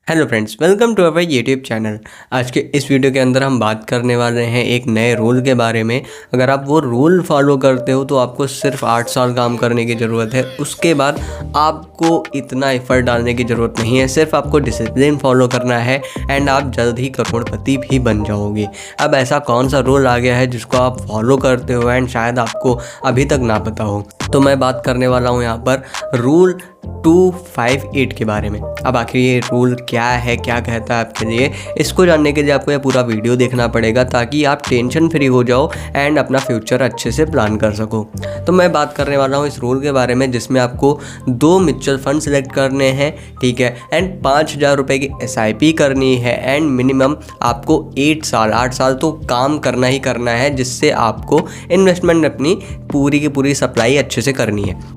Hello friends, welcome to our YouTube channel. आज के इस वीडियो के अंदर हम बात करने वाले हैं एक नए रूल के बारे में। अगर आप वो रूल फॉलो करते हो तो आपको सिर्फ 8 साल काम करने की ज़रूरत है। उसके बाद आपको इतना एफर्ट डालने की ज़रूरत नहीं है, सिर्फ आपको डिसिप्लिन फॉलो करना है एंड आप जल्द ही करोड़पति भी बन जाओगे। अब ऐसा कौन सा रूल आ गया है जिसको आप फॉलो करते हो एंड शायद आपको अभी तक ना पता हो, तो मैं बात करने वाला हूँ यहाँ पर रूल 258 के बारे में। अब आखिर ये रूल क्या है, क्या कहता है आपके लिए, इसको जानने के लिए आपको ये पूरा वीडियो देखना पड़ेगा ताकि आप टेंशन फ्री हो जाओ एंड अपना फ्यूचर अच्छे से प्लान कर सको। तो मैं बात करने वाला हूँ इस रूल के बारे में जिसमें आपको 2 म्यूचुअल फंड सिलेक्ट करने हैं, ठीक है, एंड 5,000 रुपये की SIP करनी है एंड मिनिमम आपको 8 साल तो काम करना ही करना है, जिससे आपको इन्वेस्टमेंट अपनी पूरी की पूरी सप्लाई अच्छे से करनी है।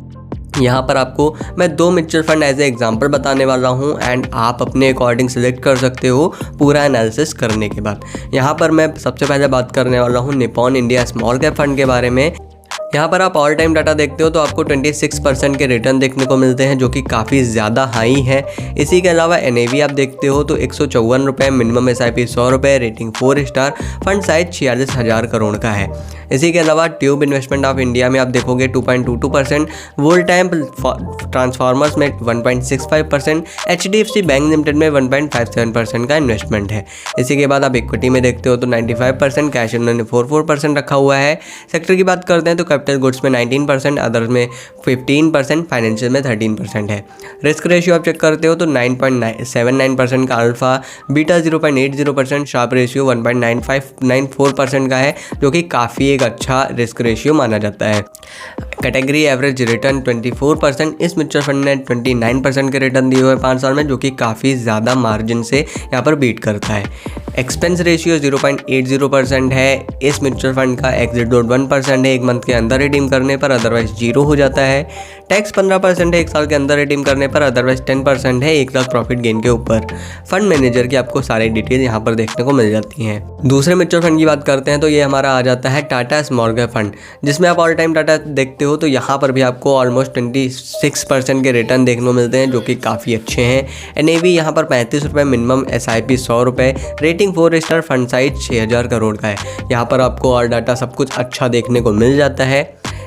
यहाँ पर आपको मैं 2 mutual fund as a example बताने वाला हूँ एंड आप अपने अकॉर्डिंग सिलेक्ट कर सकते हो पूरा एनालिसिस करने के बाद। यहाँ पर मैं सबसे पहले बात करने वाला हूँ Nippon India small cap fund के बारे में। यहाँ पर आप ऑल टाइम डाटा देखते हो तो आपको 26% के रिटर्न देखने को मिलते हैं, जो कि काफ़ी ज़्यादा हाई है। इसी के अलावा NAV आप देखते हो तो 154 रुपये, मिनिमम SIP 100 रुपये, rating 4 star, fund size 46,000 crore का है। इसी के अलावा ट्यूब इन्वेस्टमेंट ऑफ इंडिया में आप देखोगे 2.22%, वोल्ट टाइम ट्रांसफार्मर्स में 1.65%, HDFC बैंक लिमिटेड में 1.57% का इन्वेस्टमेंट है। इसी के बाद आप इक्विटी में देखते हो तो 95%, कैश इन्होंने 44% रखा हुआ है। सेक्टर की बात करते हैं तो कैपिटल गुड्स में 19%, अदर्स में 15%, फाइनेंशियल में 13% है। रिस्क रेशियो आप चेक करते हो तो 9.79% का अल्फा, बीटा 0.80%, शार्प रेशियो 1.94% का है, जो कि काफ़ी एक अच्छा रिस्क रेशियो माना जाता है। कैटेगरी एवरेज रिटर्न 24%, इस म्यूचुअल फंड ने 29% के रिटर्न दिए हुए 5 साल में, जो कि काफ़ी ज़्यादा मार्जिन से यहाँ पर बीट करता है। एक्सपेंस रेशियो 0.80% है, इस म्यूचुअल फंड का एग्जिट डॉट 1% है, 1 मंथ के अंदर रिडीम करने पर, अदरवाइज 0 हो जाता है। टैक्स 15% है 1 साल के अंदर रिडीम करने पर, अदरवाइज 10% है 1 लाख प्रॉफिट गेन के ऊपर। फंड मैनेजर की आपको सारी डिटेल यहाँ पर देखने को मिल जाती हैं। दूसरे म्यूचुअल फंड की बात करते हैं तो ये हमारा आ जाता है टाटा स्मॉल कैप फंड, जिसमें आप ऑल टाइम डाटा देखते हो तो यहाँ पर भी आपको ऑलमोस्ट 26% के रिटर्न देखने को मिलते हैं, जो कि काफ़ी अच्छे हैं। NAV यहाँ पर 35 रुपये, मिनिमम SIP 100 रुपये, rating 4 star, fund size 6,000 crore का है। यहाँ पर आपको और डाटा सब कुछ अच्छा देखने को मिल जाता है।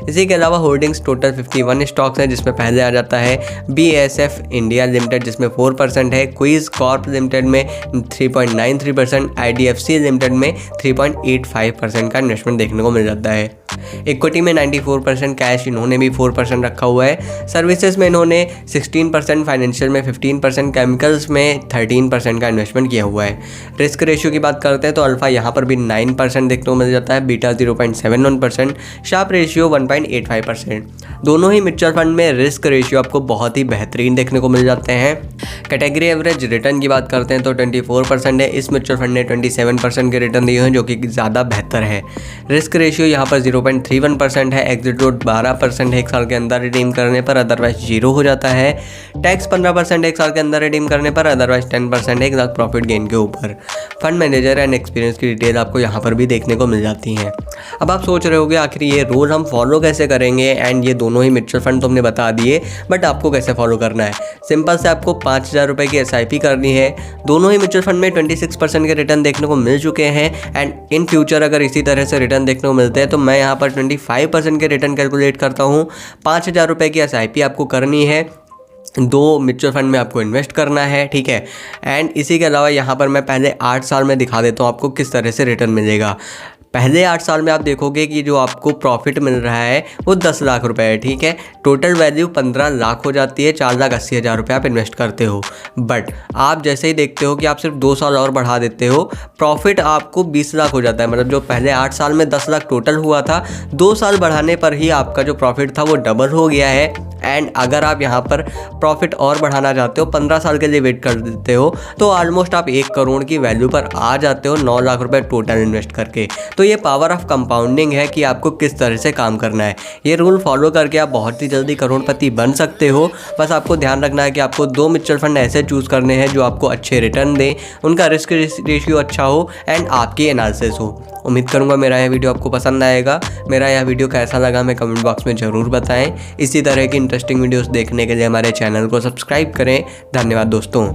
इसी के अलावा होल्डिंग्स टोटल 51 स्टॉक्स हैं, जिसमें पहले आ जाता है BASF इंडिया लिमिटेड जिसमें 4% है, क्विज कॉर्प लिमिटेड में 3.93%, IDFC लिमिटेड में 3.85% का इन्वेस्टमेंट देखने को मिल जाता है। इक्विटी में 94%, कैश इन्होंने भी 4% रखा हुआ है। सर्विसेज में इन्होंने 16%, फाइनेंशियल में 15%, केमिकल्स में 13% का इन्वेस्टमेंट किया हुआ है। रिस्क रेशियो की बात करते हैं तो अल्फा यहाँ पर भी 9% देखने को मिल जाता है, बीटा 0.71%, शार्प रेशियो 1.85%। दोनों ही म्यूचुअल फंड में रिस्क रेशियो आपको बहुत ही बेहतरीन देखने को मिल जाते हैं। कैटेगरी एवरेज रिटर्न की बात करते हैं तो 24% है, इस म्यूचुअल फंड ने 27% के रिटर्न दिए हैं, जो कि ज़्यादा बेहतर है। रिस्क रेशियो यहाँ पर 0.31% है, एग्जिट डॉट 12% है 1 साल के अंदर रिडीम करने पर, अदरवाइज 0 हो जाता है। टैक्स 15% 1 साल के अंदर रिडीम करने पर, अदरवाइज 10% है 1 लाख प्रॉफिट गेन के ऊपर। फंड मैनेजर एंड एक्सपीरियंस की डिटेल आपको यहाँ पर भी देखने को मिल जाती हैं। अब आप सोच रहे होगे आखिर ये रूल हम फॉलो कैसे करेंगे, एंड ये दोनों ही म्यूचुअल फंड तो हमने बता दिए, बट आपको कैसे फॉलो करना है। सिंपल से आपको 5,000 रुपये की SIP करनी है। दोनों ही म्यूचुअल फंड में 26% के रिटर्न देखने को मिल चुके हैं एंड इन फ्यूचर अगर इसी तरह से रिटर्न देखने को मिलते हैं तो मैं यहाँ पर 25% के रिटर्न कैलकुलेट करता हूँ। 5,000 रुपये की SIP आपको करनी है, 2 म्यूचुअल फंड में आपको इन्वेस्ट करना है, ठीक है। एंड इसी के अलावा यहाँ पर मैं पहले 8 साल में दिखा देता हूँ आपको किस तरह से रिटर्न मिलेगा। पहले 8 साल में आप देखोगे कि जो आपको प्रॉफिट मिल रहा है वो 10 लाख रुपए है, ठीक है। टोटल वैल्यू 15 लाख हो जाती है, 4,80,000 रुपये आप इन्वेस्ट करते हो। बट आप जैसे ही देखते हो कि आप सिर्फ 2 साल और बढ़ा देते हो, प्रॉफिट आपको 20 लाख हो जाता है। मतलब जो पहले 8 साल में 10 लाख टोटल हुआ था, 2 साल बढ़ाने पर ही आपका जो प्रॉफिट था वो डबल हो गया है। एंड अगर आप यहाँ पर प्रॉफिट और बढ़ाना चाहते हो, 15 साल के लिए वेट कर देते हो, तो ऑलमोस्ट आप 1 करोड़ की वैल्यू पर आ जाते हो 9 लाख रुपए टोटल इन्वेस्ट करके। तो ये पावर ऑफ कंपाउंडिंग है कि आपको किस तरह से काम करना है। ये रूल फॉलो करके आप बहुत ही जल्दी करोड़पति बन सकते हो। बस आपको ध्यान रखना है कि आपको 2 म्यूचुअल फंड ऐसे चूज़ करने हैं जो आपको अच्छे रिटर्न दें, उनका रिस्क रेशियो अच्छा हो एंड आपकी एनालिसिस हो। उम्मीद करूँगा मेरा यह वीडियो आपको पसंद आएगा। मेरा यह वीडियो कैसा लगा मैं कमेंट बॉक्स में ज़रूर बताएं। इसी तरह की इंटरेस्टिंग वीडियोस देखने के लिए हमारे चैनल को सब्सक्राइब करें। धन्यवाद दोस्तों।